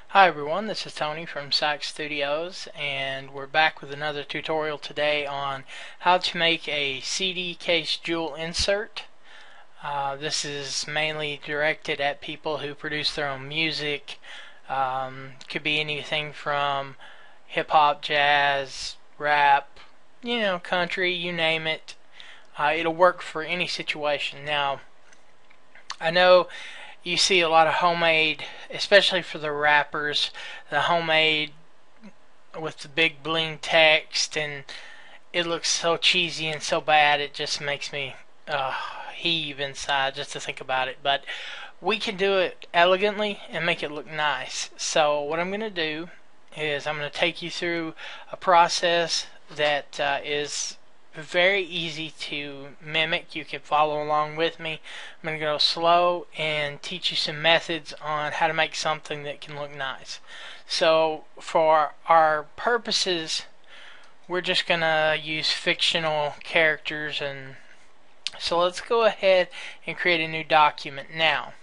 Hi everyone, this is Tony from Sax Studios, and we're back with another tutorial today on how to make a CD case jewel insert. This is mainly directed at people who produce their own music. Could be anything from hip-hop, jazz, rap, country, you name it. It'll work for any situation. Now, I know you see a lot of homemade, especially for the rappers, the homemade with the big bling text, and it looks so cheesy and so bad it just makes me heave inside just to think about it. But we can do it elegantly and make it look nice. So what I'm going to do is I'm going to take you through a process that is very easy to mimic. You can follow along with me. I'm going to go slow and teach you some methods on how to make something that can look nice. So for our purposes, we're just going to use fictional characters, and so let's go ahead and create a new document. Now,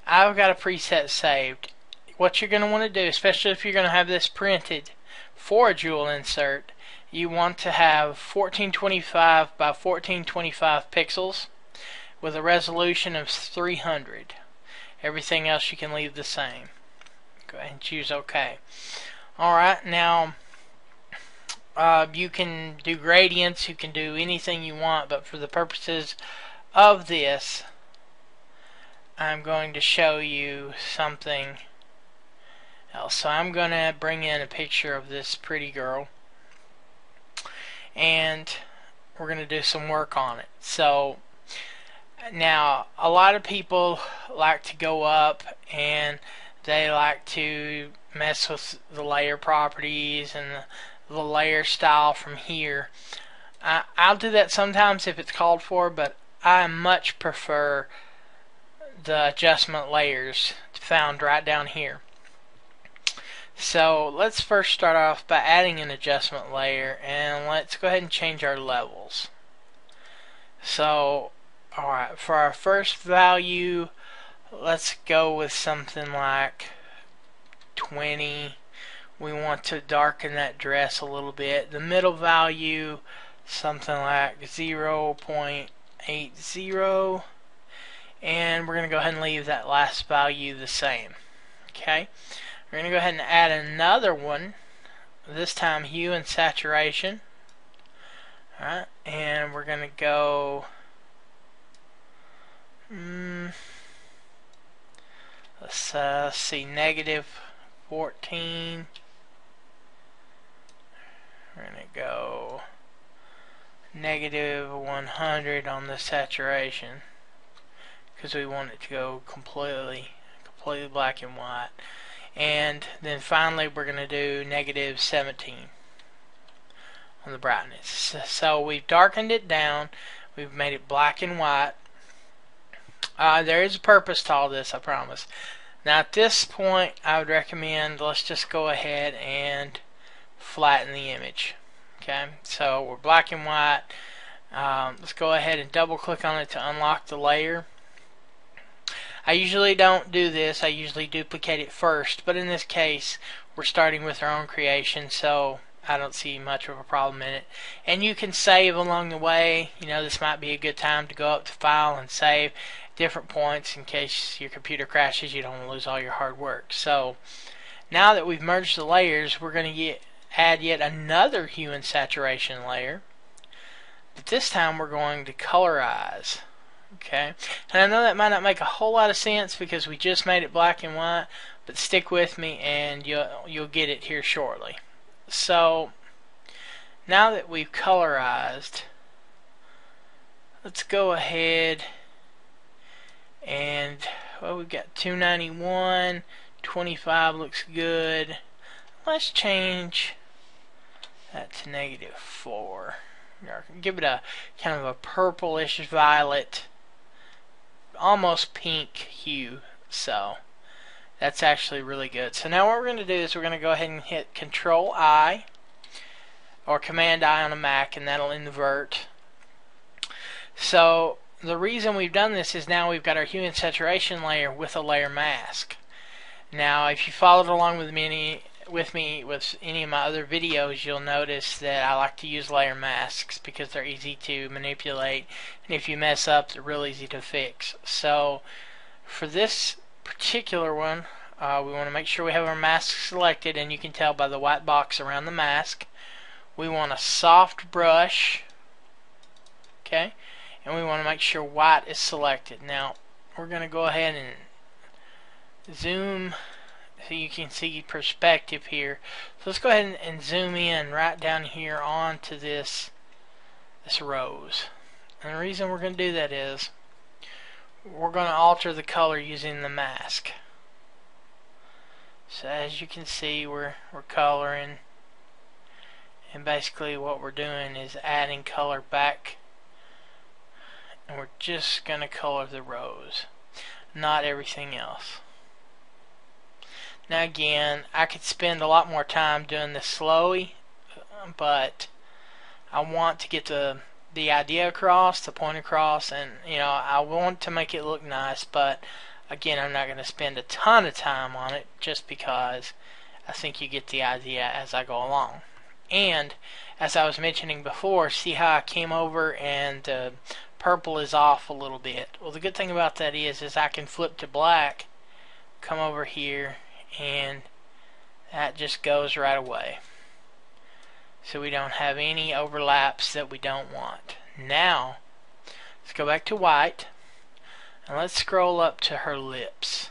I've got a preset saved. What you're going to want to do, especially if you're going to have this printed for a jewel insert, you want to have 1425 by 1425 pixels with a resolution of 300. Everything else you can leave the same. Go ahead and choose OK. Alright, now you can do gradients, you can do anything you want, but for the purposes of this, I'm going to show you something else. So I'm going to bring in a picture of this pretty girl, and we're going to do some work on it. So now a lot of people like to go up and they like to mess with the layer properties and the layer style from here. I'll do that sometimes if it's called for, but I much prefer the adjustment layers found right down here. So let's first start off by adding an adjustment layer, and let's go ahead and change our levels. So alright, for our first value, let's go with something like 20. We want to darken that dress a little bit. The middle value, something like 0.80, and we're going to go ahead and leave that last value the same. Okay. We're going to go ahead and add another one, this time hue and saturation. Alright, and we're going to go, let's see, negative 14. We're going to go negative 100 on the saturation, because we want it to go completely black and white. And then finally we're going to do negative 17 on the brightness. So we've darkened it down, we've made it black and white. There is a purpose to all this, I promise. Now at this point I would recommend, let's just go ahead and flatten the image. Okay, so we're black and white. Let's go ahead and double click on it to unlock the layer. I usually don't do this, I usually duplicate it first, but in this case we're starting with our own creation, so I don't see much of a problem in it. And you can save along the way. This might be a good time to go up to File and save different points in case your computer crashes. You don't want to lose all your hard work. So now that we've merged the layers, we're going to add yet another hue and saturation layer, but this time we're going to colorize. Okay, and I know that might not make a whole lot of sense because we just made it black and white, but stick with me and you'll get it here shortly. So now that we've colorized, let's go ahead and, well, we've got 291, 25 looks good. Let's change that to negative 4. Give it a kind of a purplish violet, almost pink hue. So that's actually really good. So now what we're going to do is we're going to go ahead and hit Control I or Command I on a Mac, and that'll invert. So the reason we've done this is now we've got our hue and saturation layer with a layer mask. Now, if you followed along with me with any of my other videos, you'll notice that I like to use layer masks because they're easy to manipulate, and if you mess up, they're real easy to fix. So for this particular one, we want to make sure we have our mask selected, and you can tell by the white box around the mask. We want a soft brush, okay, and we want to make sure white is selected. Now we're going to go ahead and zoom so you can see perspective here. So let's go ahead and zoom in right down here onto this rose. And the reason we're going to do that is we're going to alter the color using the mask. So as you can see, we're coloring, and basically what we're doing is adding color back, and we're just going to color the rose, not everything else. Now again, I could spend a lot more time doing this slowly, but I want to get the idea across, the point across, and I want to make it look nice, but again, I'm not going to spend a ton of time on it just because I think you get the idea as I go along. And as I was mentioning before, see how I came over and purple is off a little bit. Well, the good thing about that is I can flip to black, come over here, and that just goes right away. So we don't have any overlaps that we don't want. Now, let's go back to white, and let's scroll up to her lips,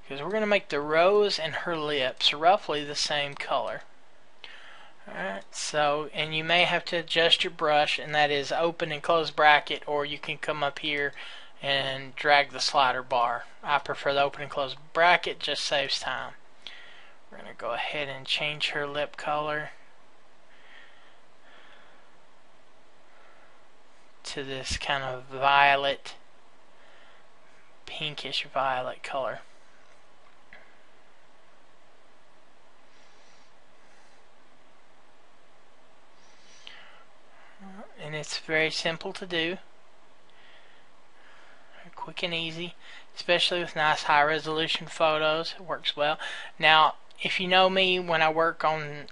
because we're going to make the rose and her lips roughly the same color. Alright, so, and you may have to adjust your brush, and that is open and close bracket, or you can come up here and drag the slider bar. I prefer the open and close bracket, just saves time. We're going to go ahead and change her lip color to this kind of violet, pinkish violet color. And it's very simple to do, quick and easy, especially with nice high resolution photos. It works well. Now, if you know me, when I work on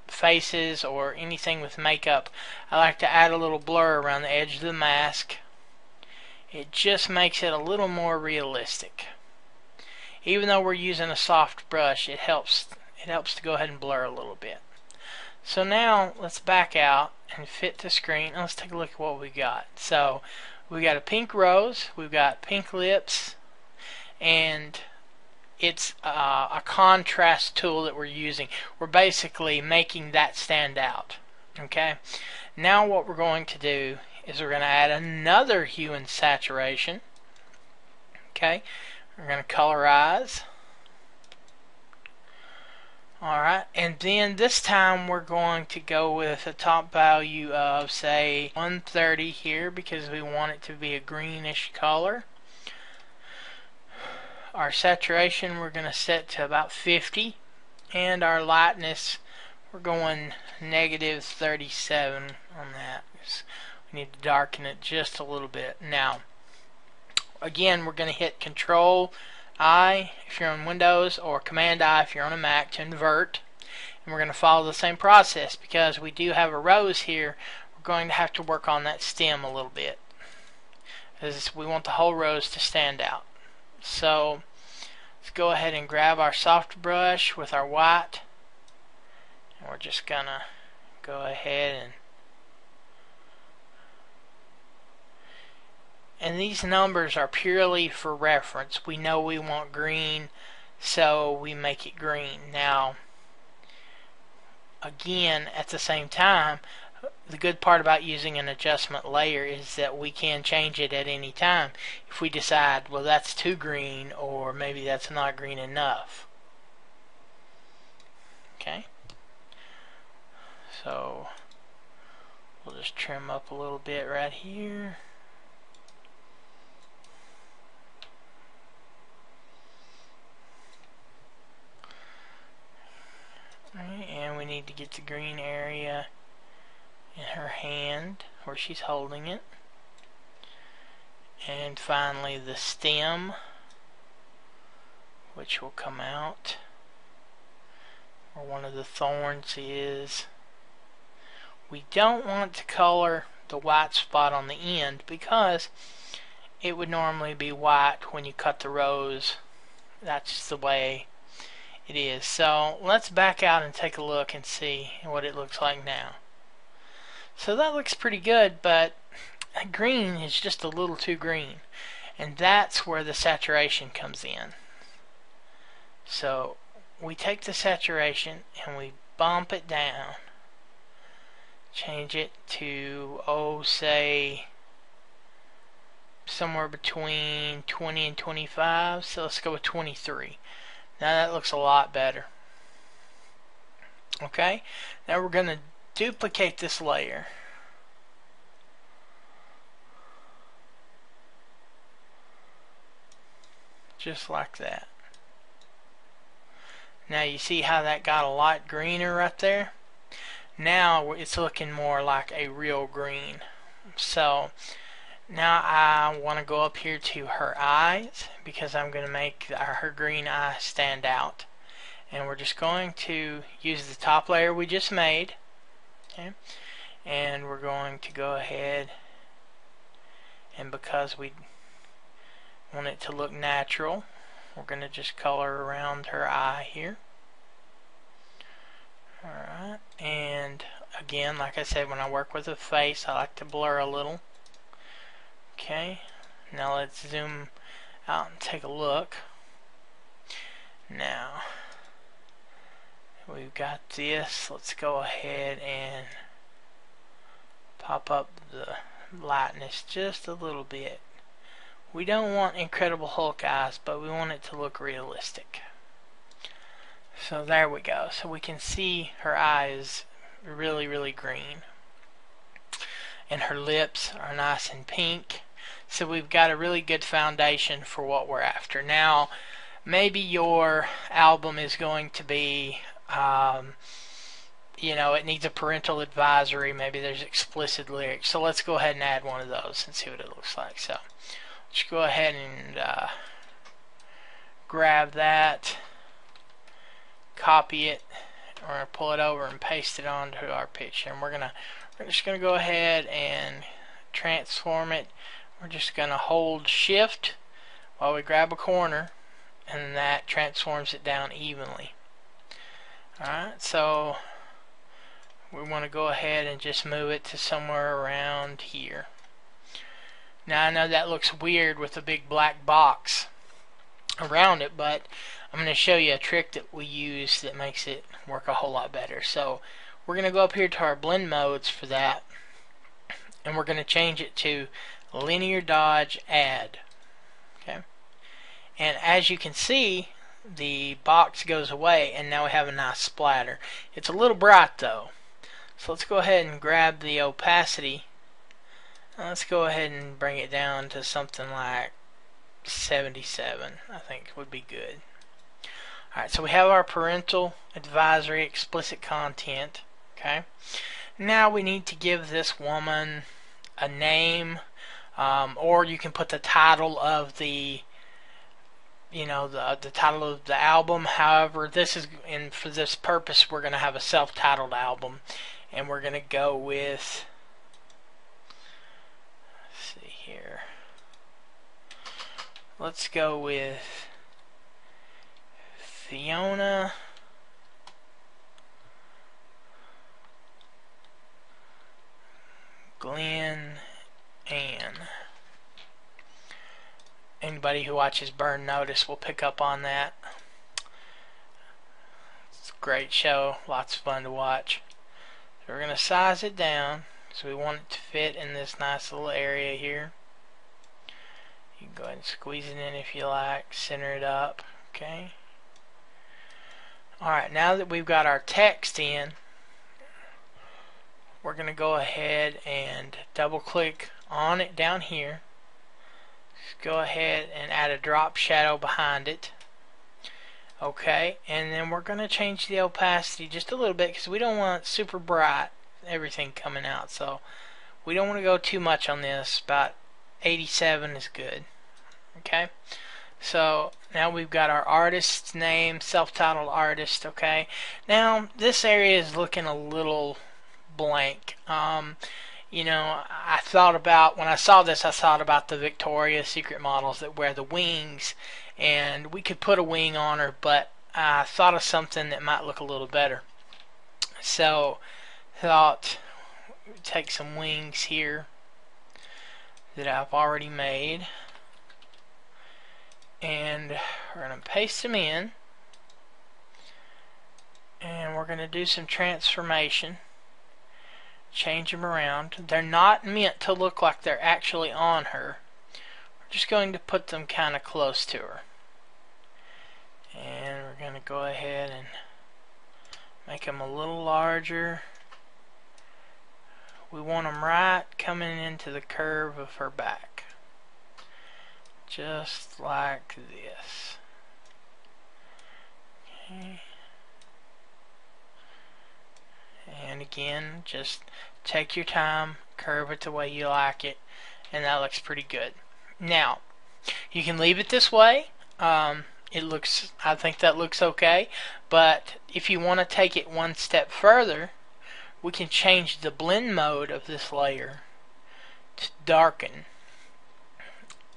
faces or anything with makeup, I like to add a little blur around the edge of the mask. It just makes it a little more realistic. Even though we're using a soft brush, it helps to go ahead and blur a little bit. So now let's back out and fit the screen, and let's take a look at what we got. So we got a pink rose, we've got pink lips, and it's a contrast tool that we're using. We're basically making that stand out. Okay. Now what we're going to do is we're going to add another hue and saturation. Okay. We're going to colorize. Alright, and then this time we're going to go with a top value of, say, 130 here, because we want it to be a greenish color. Our saturation we're going to set to about 50, and our lightness we're going negative 37 on that. We need to darken it just a little bit. Now, again, we're going to hit Control I if you're on Windows, or Command I if you're on a Mac, to invert, and we're going to follow the same process. Because we do have a rose here, we're going to have to work on that stem a little bit, because we want the whole rose to stand out. So let's go ahead and grab our soft brush with our white, and we're just going to go ahead and these numbers are purely for reference. We know we want green, so we make it green. Now, again, at the same time, the good part about using an adjustment layer is that we can change it at any time if we decide, well, that's too green, or maybe that's not green enough. Okay, so we'll just trim up a little bit right here. And we need to get the green area in her hand where she's holding it. And finally the stem, which will come out where one of the thorns is. We don't want to color the white spot on the end because it would normally be white when you cut the rose. That's just the way it is. So let's back out and take a look and see what it looks like now. So that looks pretty good, but green is just a little too green, and that's where the saturation comes in. So we take the saturation and we bump it down, change it to, oh, say somewhere between 20 and 25. So let's go with 23. Now that looks a lot better. Okay, now we're going to duplicate this layer. Just like that. Now you see how that got a lot greener right there? Now it's looking more like a real green. So now I want to go up here to her eyes because I'm going to make her green eye stand out. And we're just going to use the top layer we just made. Okay? And we're going to go ahead, and because we want it to look natural, we're going to just color around her eye here. Alright, and again, like I said, when I work with a face, I like to blur a little. Okay, now let's zoom out and take a look. Now, we've got this. Let's go ahead and pop up the lightness just a little bit. We don't want Incredible Hulk eyes, but we want it to look realistic. So there we go. So we can see her eyes really, really green. And her lips are nice and pink. So we've got a really good foundation for what we're after. Now, maybe your album is going to be, you know, it needs a parental advisory. Maybe there's explicit lyrics. So let's go ahead and add one of those and see what it looks like. So let's go ahead and grab that, copy it, or pull it over and paste it onto our picture. And we're just gonna go ahead and transform it. We're just gonna hold shift while we grab a corner, and that transforms it down evenly. Alright, so we want to go ahead and just move it to somewhere around here. Now I know that looks weird with a big black box around it, but I'm going to show you a trick that we use that makes it work a whole lot better. So we're going to go up here to our blend modes for that, and we're going to change it to linear dodge add. Okay, and as you can see, the box goes away and now we have a nice splatter. It's a little bright though, so let's go ahead and grab the opacity. Let's go ahead and bring it down to something like 77. I think would be good. Alright, so we have our parental advisory explicit content. Okay, now we need to give this woman a name, or you can put the title of the, you know, the title of the album. However, this is, and for this purpose we're going to have a self-titled album, and we're going to go with, let's see here, let's go with Fiona Glenn Ann. Anybody who watches Burn Notice will pick up on that. It's a great show, lots of fun to watch. So we're going to size it down because we want it to fit in this nice little area here. You can go ahead and squeeze it in if you like, center it up. Okay. Alright, now that we've got our text in, we're going to go ahead and double click on it down here. Go ahead and add a drop shadow behind it. Okay, and then we're going to change the opacity just a little bit because we don't want super bright everything coming out. So we don't want to go too much on this, about 87 is good. Okay, so now we've got our artist's name, self-titled artist. Okay, now this area is looking a little blank. You know, I thought about, when I saw this, I thought about the Victoria's Secret models that wear the wings, and we could put a wing on her, but I thought of something that might look a little better. So thought we'd take some wings here that I've already made, and we're going to paste them in, and we're going to do some transformation, change them around. They're not meant to look like they're actually on her. We're just going to put them kind of close to her, and we're going to go ahead and make them a little larger. We want them right coming into the curve of her back, just like this. Okay. And again, just take your time, curve it the way you like it, and that looks pretty good. Now, you can leave it this way. I think that looks okay, but if you want to take it one step further, we can change the blend mode of this layer to darken.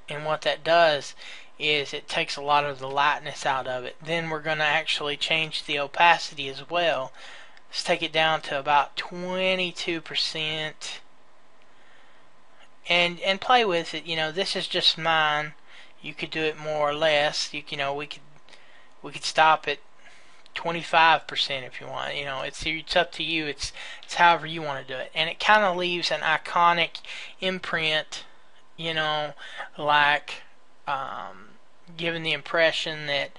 And what that does is it takes a lot of the lightness out of it. Then we're going to actually change the opacity as well. Let's take it down to about 22%, and play with it. You know, this is just mine. You could do it more or less. We could stop at 25% if you want. You know, it's up to you. It's however you want to do it, and it kind of leaves an iconic imprint. You know, like giving the impression that,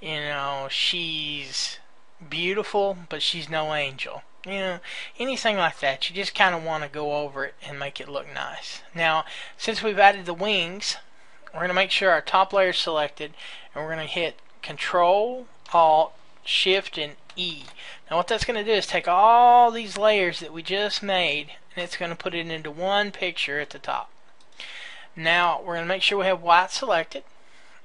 you know, she's beautiful, but she's no angel. You know, anything like that. You just kind of want to go over it and make it look nice. Now, since we've added the wings, we're going to make sure our top layer is selected, and we're going to hit Control, Alt, Shift, and E. Now what that's going to do is take all these layers that we just made, and it's going to put it into one picture at the top. Now we're going to make sure we have white selected,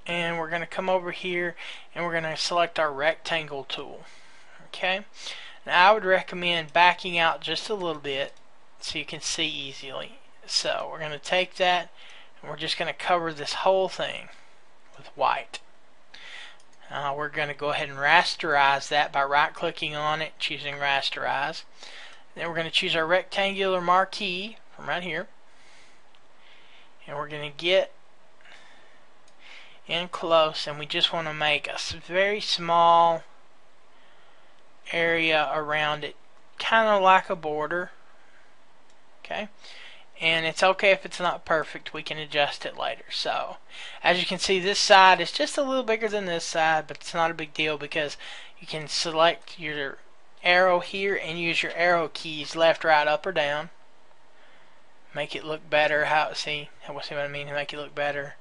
and we're going to come over here and we're going to select our rectangle tool. Okay, now I would recommend backing out just a little bit so you can see easily. So we're going to take that and we're just going to cover this whole thing with white. We're going to go ahead and rasterize that by right clicking on it, choosing rasterize. Then we're going to choose our rectangular marquee from right here, and we're going to get in close, and we just want to make a very small area around it, kind of like a border. Okay, and it's okay if it's not perfect. We can adjust it later. So as you can see, this side is just a little bigger than this side, but it's not a big deal because you can select your arrow here and use your arrow keys left, right, up, or down. Make it look better. See what I mean? Make it look better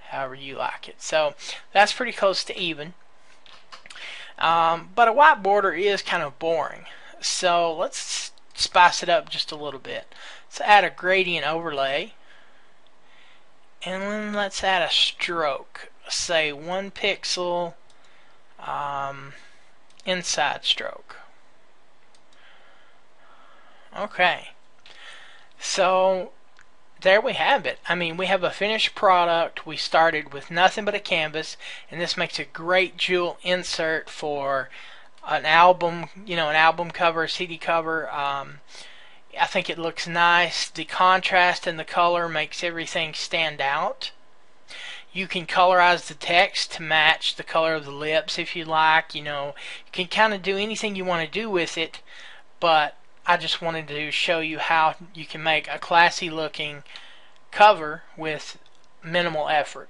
however you like it. So that's pretty close to even. But a white border is kind of boring. So let's spice it up just a little bit. Let's add a gradient overlay, and then let's add a stroke. Say 1 pixel inside stroke. Okay, so there we have it. I mean, we have a finished product. We started with nothing but a canvas, and this makes a great jewel insert for an album, you know, an album cover, CD cover. I think it looks nice. The contrast and the color makes everything stand out. You can colorize the text to match the color of the lips if you like. You know, you can kind of do anything you want to do with it, but I just wanted to show you how you can make a classy looking cover with minimal effort.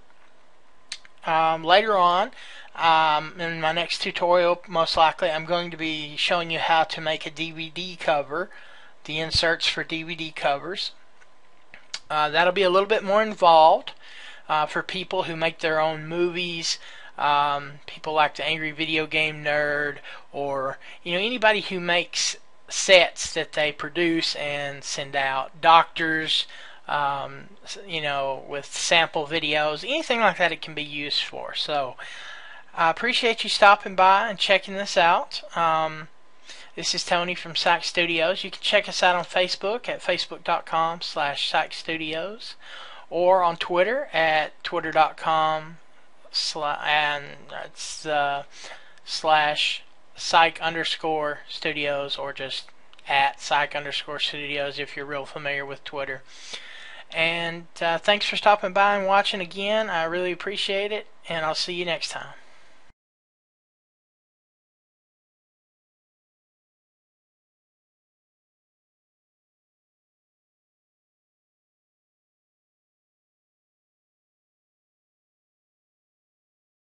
Later on, in my next tutorial, most likely I'm going to be showing you how to make a DVD cover, the inserts for DVD covers. That'll be a little bit more involved for people who make their own movies, people like the Angry Video Game Nerd, or anybody who makes sets that they produce and send out. Doctors, with sample videos, anything like that it can be used for. So I appreciate you stopping by and checking this out. This is Tony from SAC Studios. You can check us out on Facebook at facebook.com/SAC Studios, or on Twitter at twitter.com slash psych_studios, or just at psych_studios if you're real familiar with Twitter. And thanks for stopping by and watching again. I really appreciate it, and I'll see you next time.